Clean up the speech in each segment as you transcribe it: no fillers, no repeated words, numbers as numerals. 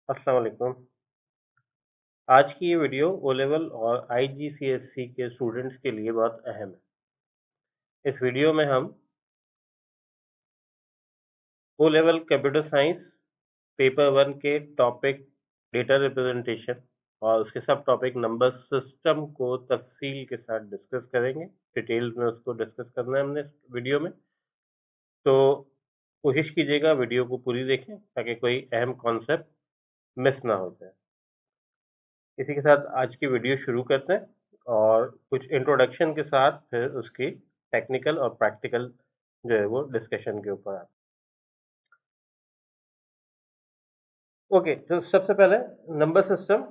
अस्सलाम वालेकुम। आज की ये वीडियो ओ लेवल और आईजीसीएसई के स्टूडेंट्स के लिए बहुत अहम है। इस वीडियो में हम O level computer science paper 1 के टॉपिक डेटा रिप्रेजेंटेशन और उसके सब टॉपिक नंबर सिस्टम को तफसील के साथ डिस्कस करेंगे। डिटेल्स में उसको डिस्कस करना है हमने इस वीडियो में। तो कोशिश कीजिएगा वीडियो को पूरी देखें ताकि कोई अहम कॉन्सेप्ट मिस ना हो जाए। इसी के साथ आज की वीडियो शुरू करते हैं और कुछ इंट्रोडक्शन के साथ फिर उसकी टेक्निकल और प्रैक्टिकल जो है वो डिस्कशन के ऊपर आते हैं। ओके, तो सबसे पहले नंबर सिस्टम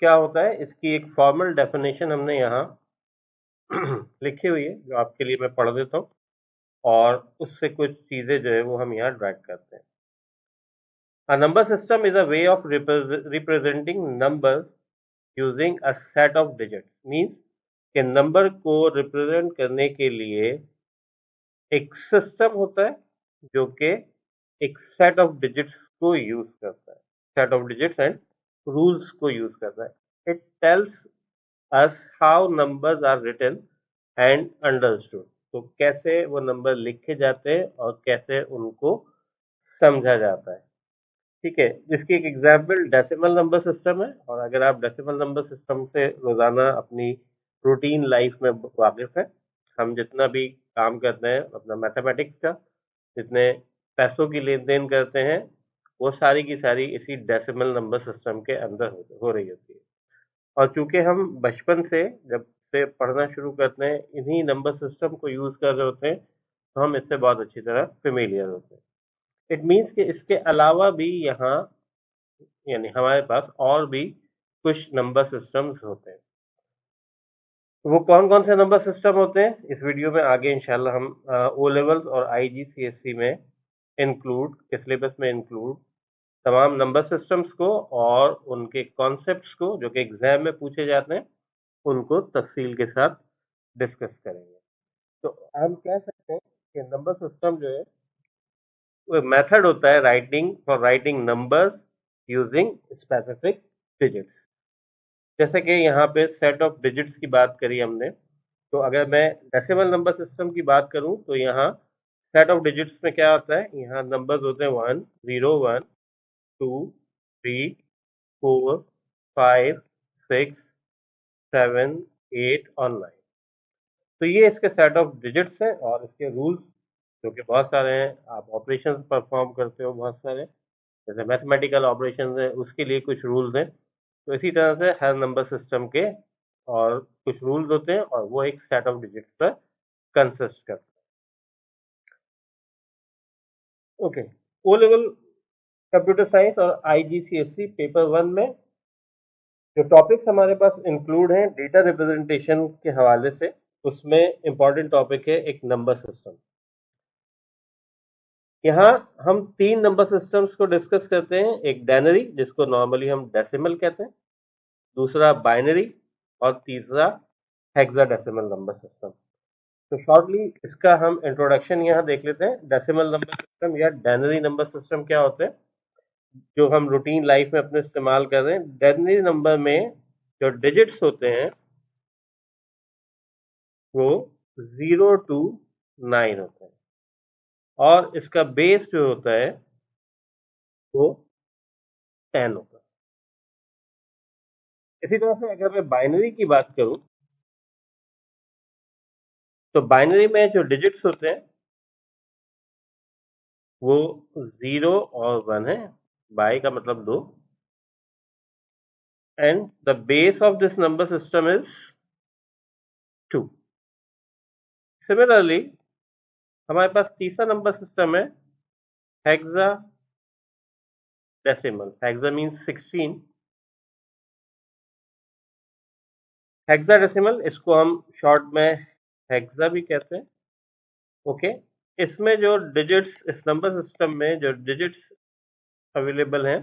क्या होता है इसकी एक फॉर्मल डेफिनेशन हमने यहाँ लिखी हुई है जो आपके लिए मैं पढ़ देता हूँ और उससे कुछ चीज़ें जो है वो हम यहाँ ड्रैग करते हैं। A number system is a way of representing numbers using a set of digits. Means कि नंबर को रिप्रेजेंट करने के लिए एक सिस्टम होता है जो कि एक सेट ऑफ डिजिट्स को यूज करता है, set of digits and rules को यूज करता है। It tells us how numbers are written and understood. तो कैसे वो नंबर लिखे जाते हैं और कैसे उनको समझा जाता है। ठीक है, जिसकी एक एग्जाम्पल डेसिमल नंबर सिस्टम है और अगर आप डेसिमल नंबर सिस्टम से रोजाना अपनी रूटीन लाइफ में वाकिफ है, हम जितना भी काम करते हैं अपना मैथमेटिक्स का, जितने पैसों की लेन देन करते हैं, वो सारी की सारी इसी डेसिमल नंबर सिस्टम के अंदर हो रही होती है। और चूंकि हम बचपन से जब से पढ़ना शुरू करते हैं इन्हीं नंबर सिस्टम को यूज कर रहे होते हैं, तो हम इससे बहुत अच्छी तरह फेमिलियर होते हैं। इट मीन्स कि इसके अलावा भी यहाँ यानी हमारे पास और भी कुछ नंबर सिस्टम्स होते हैं। तो वो कौन कौन से नंबर सिस्टम होते हैं इस वीडियो में आगे इंशाल्लाह हम ओ लेवल्स और आईजीसीएसई में इंक्लूड के सिलेबस में इंक्लूड तमाम नंबर सिस्टम्स को और उनके कॉन्सेप्ट्स को जो कि एग्जाम में पूछे जाते हैं उनको तफसील के साथ डिस्कस करेंगे। तो हम कह सकते हैं कि नंबर सिस्टम जो है वो मेथड होता है writing for writing numbers using specific digits. जैसे कि यहाँ पे सेट ऑफ डिजिट्स की बात करी हमने, तो अगर मैं डेसिमल नंबर सिस्टम की बात करूँ तो यहाँ सेट ऑफ डिजिट्स में क्या होता है, यहाँ नंबर्स होते हैं 1 0 1 2 3 4 5 6 7 8 और 9। तो ये इसके सेट ऑफ डिजिट्स हैं और इसके रूल्स जो कि बहुत सारे हैं। आप ऑपरेशंस परफॉर्म करते हो बहुत सारे, जैसे मैथमेटिकल ऑपरेशंस है उसके लिए कुछ रूल्स हैं। तो इसी तरह से हर नंबर सिस्टम के और कुछ रूल्स होते हैं और वो एक सेट ऑफ डिजिट्स पर कंसिस्ट करते हैं। Okay, O level computer science और आईजीसीएसई पेपर 1 में जो टॉपिक्स हमारे पास इंक्लूड हैं डेटा रिप्रेजेंटेशन के हवाले से, उसमें इंपॉर्टेंट टॉपिक है एक नंबर सिस्टम। यहाँ हम तीन नंबर सिस्टम्स को डिस्कस करते हैं, एक डायनरी जिसको नॉर्मली हम डेसिमल कहते हैं, दूसरा बाइनरी और तीसरा हेक्साडेसिमल नंबर सिस्टम। तो शॉर्टली इसका हम इंट्रोडक्शन यहाँ देख लेते हैं। डेसिमल नंबर सिस्टम या डायनरी नंबर सिस्टम क्या होते हैं जो हम रूटीन लाइफ में अपने इस्तेमाल कर रहे हैं। डायनरी नंबर में जो डिजिट्स होते हैं वो 0 to 9 होते हैं और इसका बेस जो होता है वो 10 होता है। इसी तरह से अगर मैं बाइनरी की बात करूं तो बाइनरी में जो डिजिट्स होते हैं वो 0 और 1 है। बाई का मतलब दो, and the base of this number system is 2। Similarly हमारे पास तीसरा नंबर सिस्टम है hexa decimal. Hexa means 16। Hexa decimal इसको हम शॉर्ट में हेक्सा भी कहते हैं। ओके, इसमें जो डिजिट्स इस नंबर सिस्टम में जो डिजिट्स अवेलेबल हैं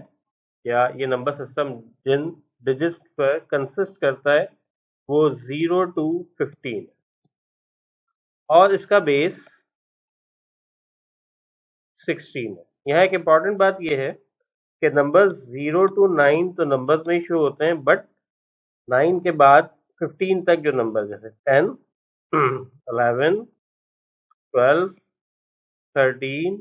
या ये नंबर सिस्टम जिन डिजिट्स पर कंसिस्ट करता है वो 0 to 15 और इसका बेस 16 है। यहाँ एक इम्पॉर्टेंट बात यह है कि नंबर्स 0 to 9 तो नंबर्स में ही शो होते हैं, बट 9 के बाद 15 तक जो नंबर जैसे 10, 11, 12, 13,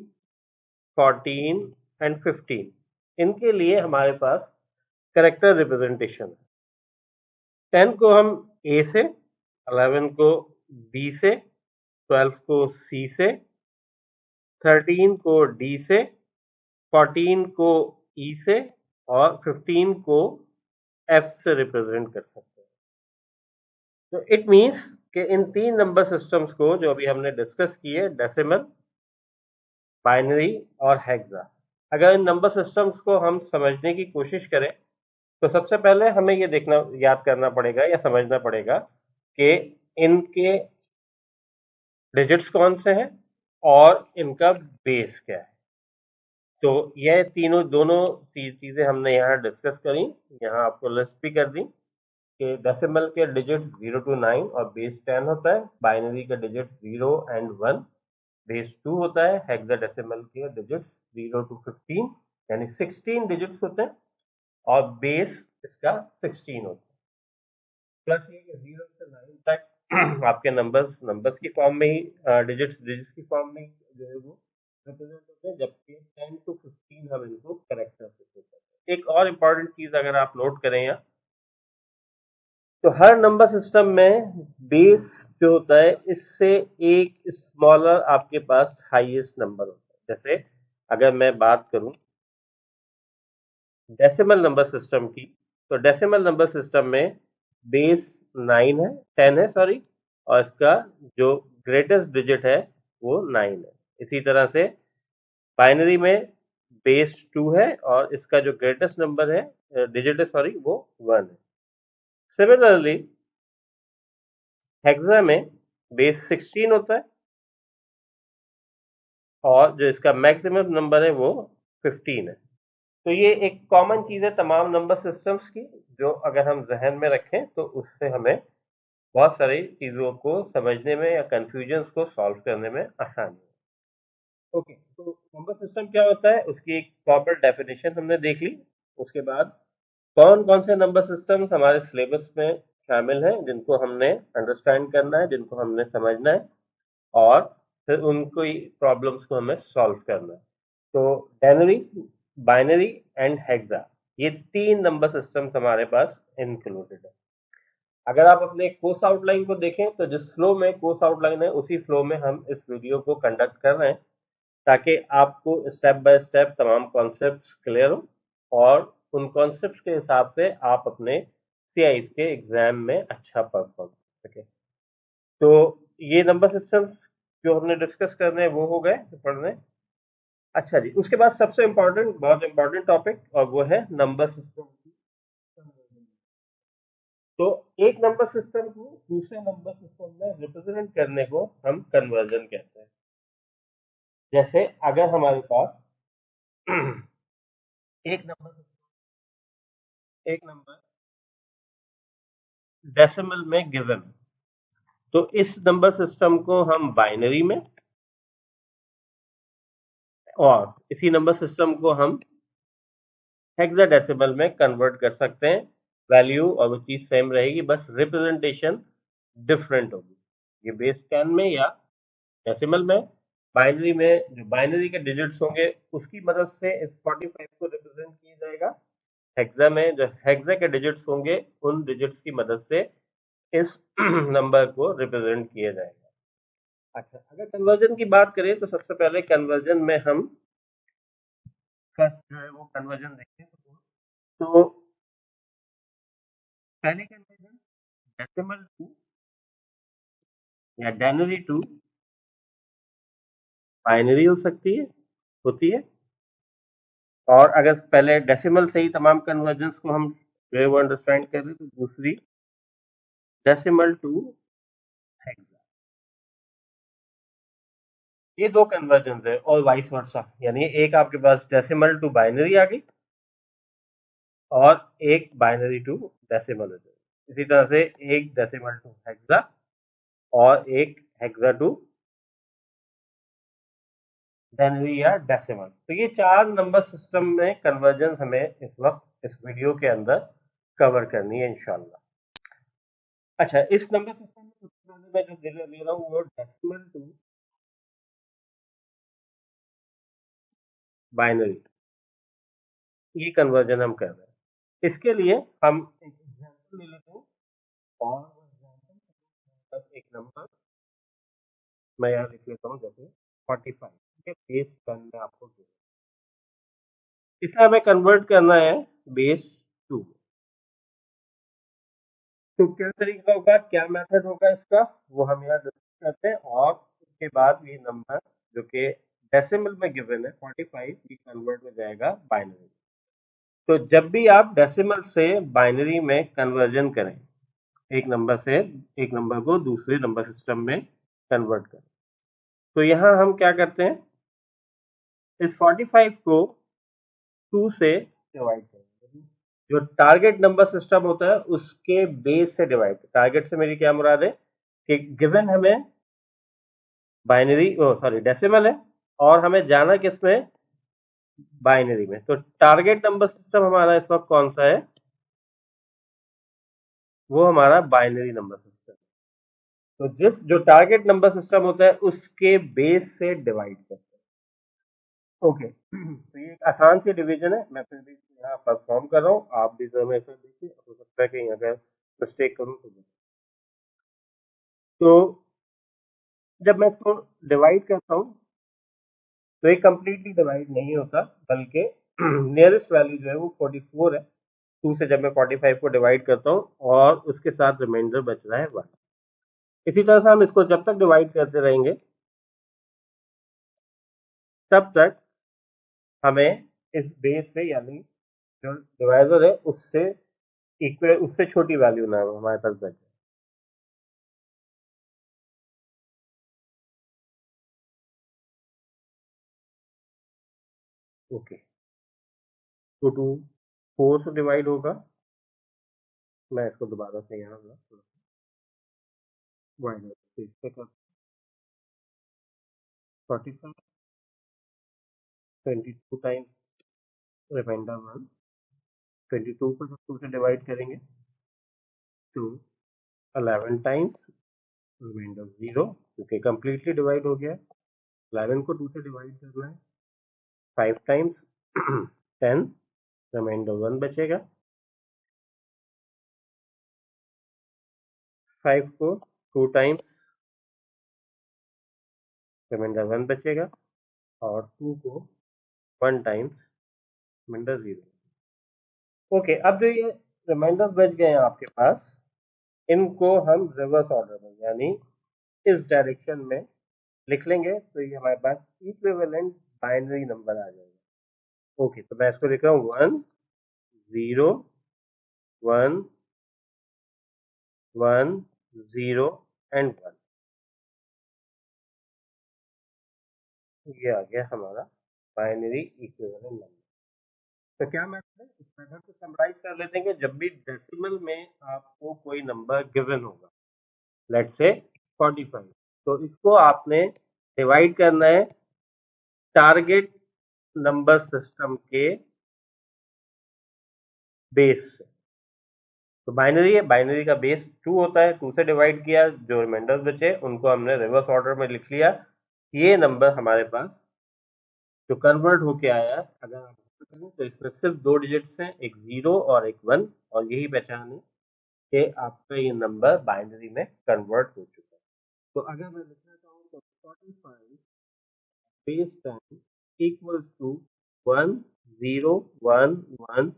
14 एंड 15, इनके लिए हमारे पास कैरेक्टर रिप्रेजेंटेशन है। 10 को हम ए से, 11 को बी से, 12 को सी से, 13 को डी से, 14 को ई से और 15 को एफ से रिप्रेजेंट कर सकते हैं। तो इट मीन्स कि इन तीन नंबर सिस्टम्स को जो अभी हमने डिस्कस किए, डेसिमल, बाइनरी और हेक्सा, अगर इन नंबर सिस्टम्स को हम समझने की कोशिश करें तो सबसे पहले हमें ये देखना, याद करना पड़ेगा या समझना पड़ेगा कि इनके डिजिट्स कौन से हैं और इनका बेस क्या है। तो यह तीनों दोनों चीजें हमने यहाँ डिस्कस करी, यहाँ आपको लिस्ट भी कर दी कि डेसिमल के डिजिट 0 to 9 और बेस 10 होता है, बाइनरी का डिजिट 0 and 1 बेस 2 होता है, हेक्साडेसिमल के डिजिट्स 0 to 15 यानी 16 डिजिट्स होते हैं और बेस इसका 16 होता है। प्लस ये कि 0 से 9 तक आपके नंबर्स की फॉर्म में ही, डिजिट्स की फॉर्म में ही जो है वो रिप्रेजेंट होते हैं, जबकि 10 to 15 हम इनको कैरेक्टर से शो करते हैं। एक और इम्पॉर्टेंट चीज अगर आप नोट करें यहाँ, तो हर नंबर सिस्टम में बेस जो होता है इससे एक स्मॉलर आपके पास हाईएस्ट नंबर होता है। जैसे अगर मैं बात करूं डेसिमल नंबर सिस्टम की, तो डेसिमल नंबर सिस्टम में बेस 9 है, 10 है सॉरी, और इसका जो ग्रेटेस्ट डिजिट है वो 9 है। इसी तरह से बाइनरी में बेस 2 है और इसका जो ग्रेटेस्ट नंबर है, डिजिट है सॉरी, वो 1 है। सिमिलरली हेक्सा में बेस 16 होता है और जो इसका मैक्सिमम नंबर है वो 15 है। तो ये एक कॉमन चीज है तमाम नंबर सिस्टम्स की, जो अगर हम जहन में रखें तो उससे हमें बहुत सारी चीजों को समझने में या कंफ्यूजन्स को सॉल्व करने में आसानी है। ओके, तो नंबर सिस्टम क्या होता है उसकी एक प्रॉपर डेफिनेशन हमने देख ली। उसके बाद कौन कौन से नंबर सिस्टम्स हमारे सिलेबस में शामिल हैं जिनको हमने अंडरस्टैंड करना है, जिनको हमने समझना है और फिर उनको प्रॉब्लम्स को हमें सॉल्व करना है। तो डेनरी, बाइनरी एंड हेक्सा, ये तीन नंबर सिस्टम्स हमारे पास इंक्लूडेड है। अगर आप अपने कोर्स आउटलाइन को देखें तो जिस फ्लो में कोर्स आउटलाइन है उसी फ्लो में हम इस वीडियो को कंडक्ट कर रहे हैं, ताकि आपको स्टेप बाय स्टेप तमाम कॉन्सेप्ट्स क्लियर हो और उन कॉन्सेप्ट्स के हिसाब से आप अपने CIs के एग्जाम में अच्छा परफॉर्म कर सके। तो ये नंबर सिस्टम्स जो हमने डिस्कस करने हैं वो हो गए पढ़ने। अच्छा जी, उसके बाद सबसे इम्पोर्टेंट, बहुत इम्पोर्टेंट टॉपिक, और वो है नंबर सिस्टम की कन्वर्जन। तो एक नंबर सिस्टम को दूसरे नंबर सिस्टम में रिप्रेजेंट करने को हम कन्वर्जन कहते हैं। जैसे अगर हमारे पास एक नंबर डेसिमल में गिवन, तो इस नंबर सिस्टम को हम बाइनरी में और इसी नंबर सिस्टम को हम हेक्साडेसिमल में कन्वर्ट कर सकते हैं। वैल्यू और वो चीज सेम रहेगी, बस रिप्रेजेंटेशन डिफरेंट होगी। ये बेस 10 में या डेसिमल में, बाइनरी में जो बाइनरी के डिजिट्स होंगे उसकी मदद से इस 45 को रिप्रेजेंट किया जाएगा। हेक्सा में जो हेक्सा के डिजिट्स होंगे उन डिजिट्स की मदद से इस नंबर को रिप्रेजेंट किया जाएगा। अच्छा, अगर कन्वर्जन की बात करें तो सबसे पहले कन्वर्जन में हम फर्स्ट जो है वो कन्वर्जन देखते हैं। तो पहले कन्वर्जन डेसिमल टू या डेनरी टू बाइनरी हो सकती है, होती है। और अगर पहले डेसिमल से ही तमाम कन्वर्जन्स को हम जो है वो अंडरस्टैंड कर रहे तो दूसरी डेसिमल टू हेक्सा, ये दो कन्वर्जन है और वाइस वर्सा, यानी एक आपके पास डेसिमल टू बाइनरी आ गई और एक बाइनरी टू डेसिमल हो जाएगी। इसी तरह से एक डेसिमल टू हेक्सा और एक हेक्सा टू बाइनरी या डेसिमल। तो ये 4 नंबर सिस्टम में कन्वर्जन हमें इस वक्त इस वीडियो के अंदर कवर करनी है इंशाल्लाह। अच्छा, इस नंबर सिस्टम में सबसे पहले मैं जो ले रहा हूँ वो डेसिमल टू बाइनरी, ये कन्वर्जन हम कर रहे हैं। इसके लिए हम एक एग्जांपल ले लेते हैं और वो एग्जांपल एक नंबर मैं यहाँ लिख लेता हूँ, जैसे 45, ठीक है, बेस 10 में आपको दे, इसे हमें कन्वर्ट करना है बेस 2। तो क्या तरीका होगा, क्या मेथड होगा इसका, वो हम यहाँ डिस्कस करते हैं। और उसके बाद ये नंबर जो कि डेसिमल में गिवन है 45, ये कन्वर्ट हो जाएगा बाइनरी। तो जब भी आप डेसिमल से बाइनरी में कन्वर्जन करें, एक नंबर से एक नंबर को दूसरे नंबर सिस्टम में कन्वर्ट करें, तो यहाँ हम क्या करते हैं, इस 45 को 2 से डिवाइड करेंगे। जो टारगेट नंबर सिस्टम होता है उसके बेस से डिवाइड, टारगेट से मेरी क्या मुराद है कि गिवन हमें बाइनरी सॉरी डेसिमल है और हमें जाना किसमें, बाइनरी में। तो टारगेट नंबर सिस्टम हमारा इस वक्त कौन सा है, वो हमारा बाइनरी नंबर सिस्टम। तो जिस जो टारगेट नंबर सिस्टम होता है उसके बेस से डिवाइड करते हैं। ओके, तो ये एक आसान सी डिवीजन है, मैं फिर भी यहाँ परफॉर्म कर रहा हूँ, आप भी जरा मेरे साथ देखिए, हो सकता है कि अगर मिस्टेक करूँ तो जब मैं इसको डिवाइड करता हूँ तो ये कंप्लीटली डिवाइड नहीं होता, बल्कि नियरेस्ट वैल्यू जो है वो 44 है। 2 से जब मैं 45 को डिवाइड करता हूँ और उसके साथ रिमाइंडर बच रहा है 1। इसी तरह से हम इसको जब तक डिवाइड करते रहेंगे तब तक हमें इस बेस से, यानी जो डिवाइजर है उससे इक्वल, उससे छोटी वैल्यू ना हमारे पास बचे। ओके, तो 2 4 से डिवाइड होगा, मैं इसको दोबारा से यहाँ डिवाइड इससे कर 45, 22 टाइम्स रिमाइंडर 1, 22 को जब 2 से डिवाइड करेंगे तो 11 टाइम्स रिमाइंडर 0, क्योंकि कंप्लीटली डिवाइड हो गया। 11 को 2 से डिवाइड करना है 5 टाइम्स 10, रिमाइंडर 1 बचेगा। 5 को 2 टाइम्स रिमाइंडर 1 बचेगा और 2 को 1 टाइम्स रिमाइंडर 0। ओके, अब जो ये रिमाइंडर्स बच गए हैं आपके पास, इनको हम रिवर्स ऑर्डर में, यानी इस डायरेक्शन में लिख लेंगे, तो ये हमारे पास इक्विवेलेंट बाइनरी नंबर आ जाएगा। ओके, तो मैं इसको लिख रहा हूँ 1 0 1 1 0 एंड 1। ये आ गया हमारा बाइनरी इक्विवेलेंट नंबर। तो क्या मेथड है, इस मेथड को समराइज कर लेते हैं कि जब भी डेसिमल में आपको कोई नंबर गिवन होगा, लेट्स से 45, तो इसको आपने डिवाइड करना है टारगेट नंबर सिस्टम के बेस से। तो बाइनरी है, बाइनरी का बेस 2 होता है, 2 से डिवाइड किया, जो रिमाइंडर्स बचे उनको हमने रिवर्स ऑर्डर में लिख लिया। ये नंबर हमारे पास जो कन्वर्ट होके आया, अगर आप करें तो इसमें सिर्फ 2 डिजिट्स हैं, एक 0 और एक 1, और यही पहचान है कि आपका ये नंबर बाइनरी में कन्वर्ट हो चुका है। तो अगर मैं लिखना चाहूँ तो 45 base 10 equals to 1 0 1 1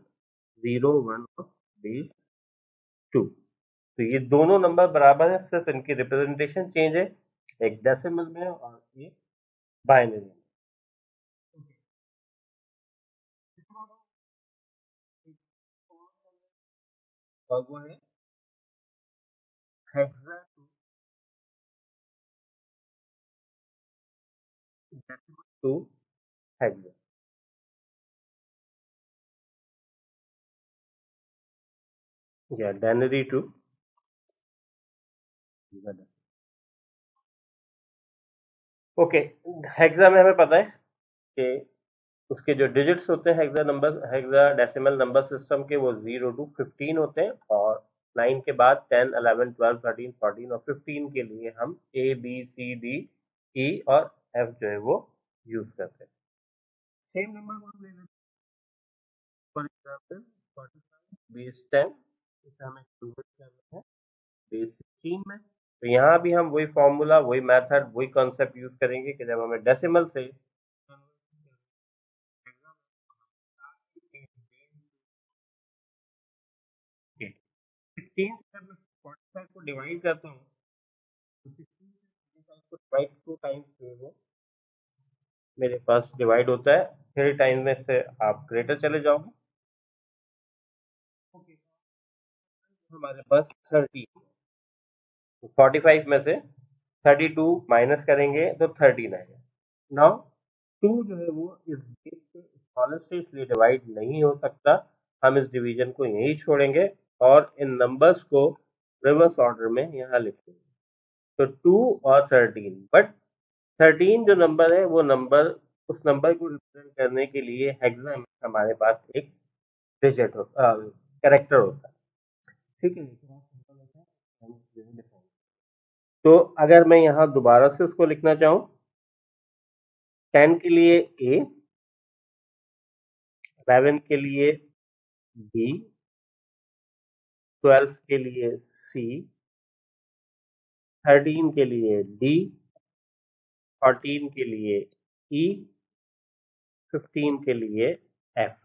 0 1 of base 2। तो ये दोनों नंबर बराबर है, सिर्फ इनकी रिप्रेजेंटेशन चेंज है, एक डेसिमल में और ये बाइनरी में। और वो है हेक्सा टू हेक्सा, या डेनरी टू। ओके, हेक्सा में हमें पता है के उसके जो डिजिट्स होते हैं हेक्साडेसिमल नंबर सिस्टम के, वो 0 to 15 होते हैं, और 9 के बाद 10, 11, 12, 13, 14 और 15 के लिए हम A, B, C, D, E और F जो है वो यूज करते हैं। सेम नंबर को हम ले लेते हैं, फॉर एग्जाम्पल 45 बेस 10, इसे हमें कन्वर्ट करना है बेस 16 में। तो यहाँ भी हम वही फॉर्मूला, वही मेथड, वही कॉन्सेप्ट यूज करेंगे कि जब हमें डेसिमल से 16 से जब मैं 45 को डिवाइड करता हूँ, तो 16 से 45 को डिवाइड 2 टाइम्स जो है वो मेरे पास डिवाइड होता है, 3 टाइम्स में से आप ग्रेटर चले जाओगे। ओके, हमारे पास 30, 45 में से 32 माइनस करेंगे तो 13 आएगा। नाउ 2 जो है वो इस बेस से स्मॉलेस्ट से इसलिए डिवाइड नहीं हो सकता, हम इस डिवीजन को यही छोड़ेंगे और इन नंबर्स को रिवर्स ऑर्डर में यहाँ लिख देंगे। तो 2 और 13, बट 13 जो नंबर है वो नंबर, उस नंबर को रिप्रेजेंट करने के लिए हेक्सा में हमारे पास एक डिजिट कैरेक्टर होता है, ठीक है। तो अगर मैं यहाँ दोबारा से उसको लिखना चाहूँ, 10 के लिए A, 11 के लिए B, 12 के लिए C, 13 के लिए D, 14 के लिए E, 15 के लिए F।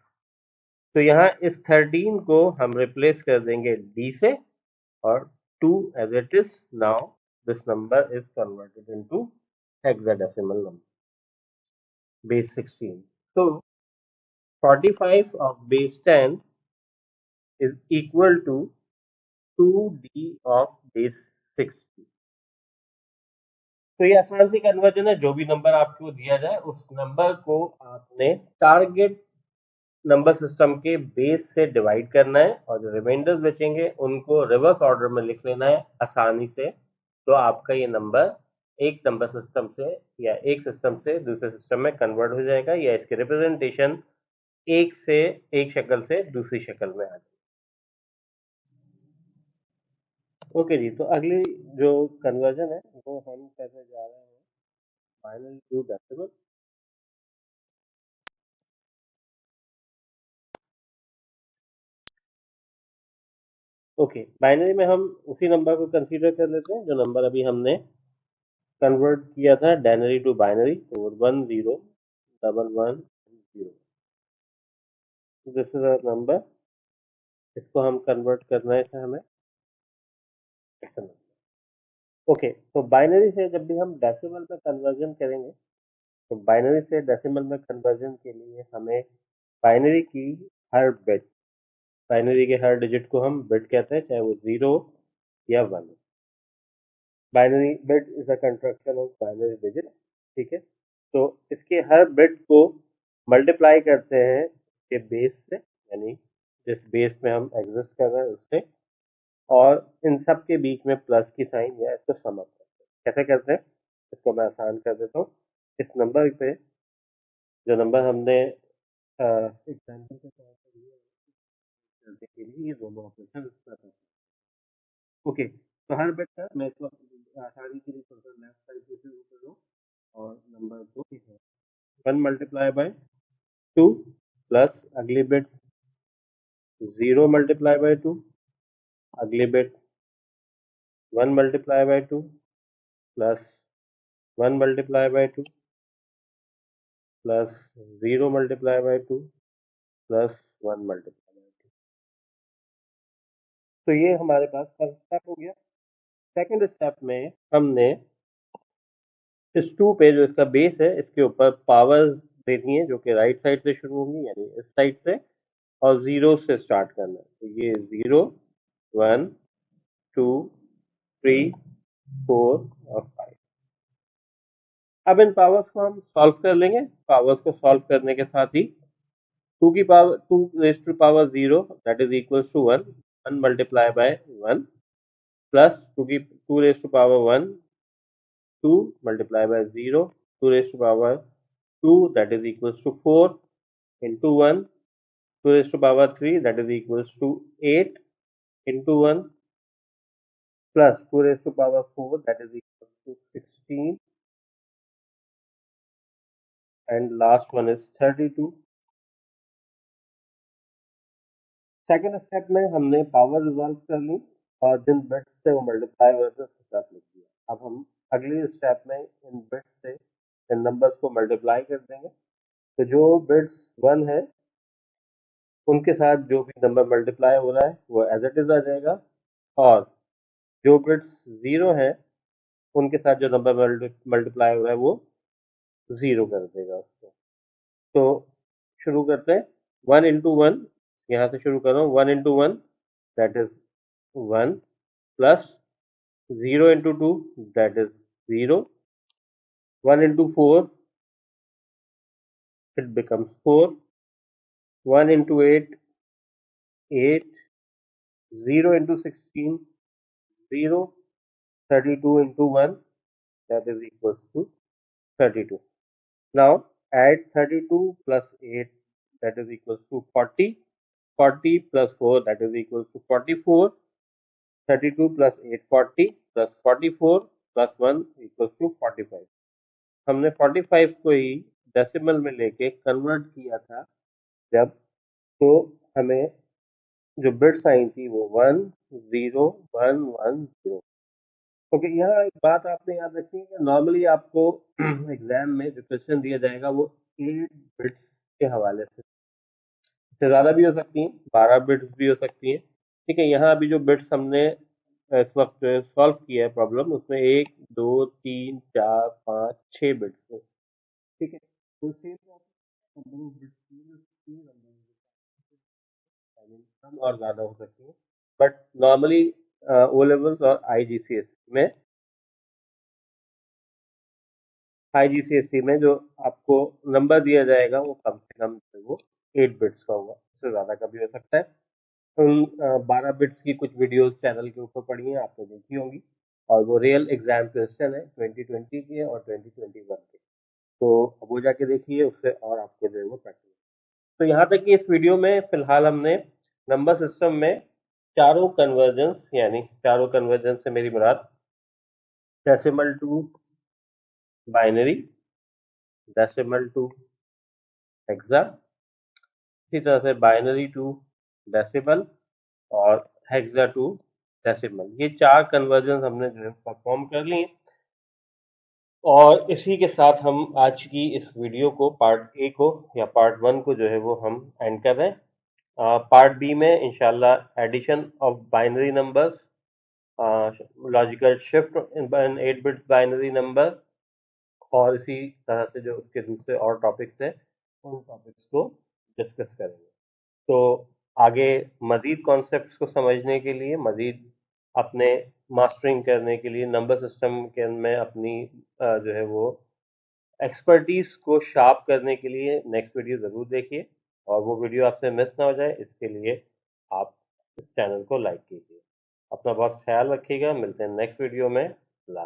तो यहाँ इस 13 को हम रिप्लेस कर देंगे D से, और 2 as it is now this number is converted into hexadecimal number base 16. So 45 of base 10 is equal to 2D of base 60. तो ये आसान सी कन्वर्जन है, जो भी नंबर आपको दिया जाए उस नंबर को आपने टारगेट नंबर सिस्टम के बेस से डिवाइड करना है, और जो रिमाइंडर्स बचेंगे उनको रिवर्स ऑर्डर में लिख लेना है आसानी से। तो आपका ये नंबर एक नंबर सिस्टम से या एक सिस्टम से दूसरे सिस्टम में कन्वर्ट हो जाएगा, या इसके रिप्रेजेंटेशन एक शक्ल से दूसरी शक्ल में आ जाएगी। ओके जी, तो अगली जो कन्वर्जन है वो हम करने जा रहे हैं binary to decimal. Okay, binary में हम उसी नंबर को कंसीडर कर लेते हैं जो नंबर अभी हमने कन्वर्ट किया था डेनरी टू बाइनरी, और 1 0 1 1 0, दिस इज अ नंबर, इसको हम कन्वर्ट करना है हमें। ओके, तो बाइनरी से जब भी हम डेसिमल में कन्वर्जन करेंगे, तो बाइनरी से डेसिमल में कन्वर्जन के लिए हमें बाइनरी की हर बिट, बाइनरी के हर डिजिट को हम बिट कहते हैं, चाहे वो 0 या 1। Binary bit is a construction of binary digit, ठीक है। तो इसके हर बिट को मल्टीप्लाई करते हैं के बेस से, यानी जिस बेस में हम एग्जिस्ट कर रहे हैं उससे, और इन सब के बीच में प्लस की साइन या इसको सम अप करते हैं। कैसे करते हैं, इसको मैं आसान कर देता हूँ। इस नंबर पे जो नंबर हमने एग्जाम्पल के तौर पर लिए करने के लिए ये दोनों ऑपरेशन करते हैं। ओके, तो हर बिट का मैं इसको आसानी के लिए थोड़ा सा लेफ्ट साइड से शुरू कर रहा हूँ, और नंबर 2 है 1 मल्टीप्लाई बाय 2 प्लस अगली बिट 0 मल्टीप्लाई बाय 2, अगली bit 1 multiply bye 2 plus 1 multiply bye 2 plus 0 multiply by 2 plus 1 multiply bye 2। तो ये हमारे पास फर्स्ट स्टेप हो गया। सेकंड स्टेप में हमने इस 2 पे जो इसका बेस है इसके ऊपर पावर्स देनी है, जो कि राइट साइड से शुरू होंगी, यानी इस साइड से, और 0 से स्टार्ट करना है। तो ये 0 1 2 3 4 और 5। अब इन पावर्स को हम सॉल्व कर लेंगे। पावर्स को सॉल्व करने के साथ ही 2 की power 2 raise to power 0 that is equal to 1, 1 multiply by 1, plus 2 raise to power 1, 2 multiply by 0, 2 raise to power 2 that is equals to 4 into 1, 2 raised to power 3 that is equals to 8 into 1 plus 2 raised to power 4 that is equals to 16, and last one is 32. Second step में हमने power resolve कर ली और जिन bits से वो multiply हुए थे उसके साथ लिख दिया। अब हम अगली स्टेप में इन बिट्स से इन नंबर्स को मल्टीप्लाई कर देंगे। तो जो बिट्स 1 है उनके साथ जो भी नंबर मल्टीप्लाई हो रहा है वो एज इट इज आ जाएगा, और जो बिट्स 0 है उनके साथ जो नंबर मल्टीप्लाई हो रहा है वो 0 कर देगा उसको। तो शुरू करते हैं। 1 इंटू 1, यहाँ से शुरू कर रहा हूँ। 1 into 1 that is 1 plus 0 into 2 that is 0, 1 into 4 it becomes 4, 1 into 8 8, 0 into 16 0, 32 into 1 that is equals to 32. Now add 32 plus 8 that is equals to 40, 40 plus 4 that is equals to 44, 32 plus 8 40 plus 44 plus 1 equals to 45. हमने 45 को ही decimal में लेके convert किया था जब, तो हमें जो बिट्स आई थी वो 1 0 1 1 0। ओके, यहाँ एक बात आपने याद रखनी है कि नॉर्मली आपको एग्जाम में जो क्वेश्चन दिया जाएगा वो 8 बिट्स के हवाले से, इससे ज़्यादा भी हो सकती हैं, 12 बिट्स भी हो सकती हैं। ठीक है, यहाँ अभी जो बिट्स हमने इस वक्त सॉल्व किया है प्रॉब्लम, उसमें 1 2 3 4 5 6 बिट्स है। ठीक है, तो सेम कम और ज़्यादा हो सकती है, बट नॉर्मली ओ लेवल्स और आईजीसीएसई में जो आपको नंबर दिया जाएगा वो कम से कम वो 8 बिट्स का होगा, उससे ज़्यादा का भी हो सकता है। उन 12 बिट्स की कुछ वीडियोस चैनल के ऊपर पड़ी हैं, आपने देखी होंगी, और वो रियल एग्जाम क्वेश्चन है 2020 के और 2021 के, तो वो जाके देखिए, उससे और आपको जो है वो प्रैक्टिस। तो यहाँ तक कि इस वीडियो में फिलहाल हमने नंबर सिस्टम में चारों कन्वर्जेंस, यानी चारों कन्वर्जेंस से मेरी मुराद decimal to binary, decimal to hexa, इसी तरह से बाइनरी टू डेसिमल और हेक्सा टू डेसिमल, ये 4 कन्वर्जन हमने जो है परफॉर्म कर लिए। और इसी के साथ हम आज की इस वीडियो को पार्ट ए को या पार्ट 1 को जो है वो हम एंड कर रहे हैं। पार्ट बी में इंशाल्लाह addition of binary numbers, logical shift in 8 bits binary number, और इसी तरह से जो उसके दूसरे और टॉपिक्स हैं उन टॉपिक्स को डिस्कस करेंगे। तो आगे मज़ीद कॉन्सेप्ट्स को समझने के लिए, मज़ीद अपने मास्टरिंग करने के लिए, नंबर सिस्टम के में अपनी जो है वो एक्सपर्टीज़ को शार्प करने के लिए नेक्स्ट वीडियो ज़रूर देखिए, और वो वीडियो आपसे मिस ना हो जाए इसके लिए आप इस चैनल को लाइक कीजिए। अपना बहुत ख्याल रखिएगा, मिलते हैं नेक्स्ट वीडियो में। अल्लाह।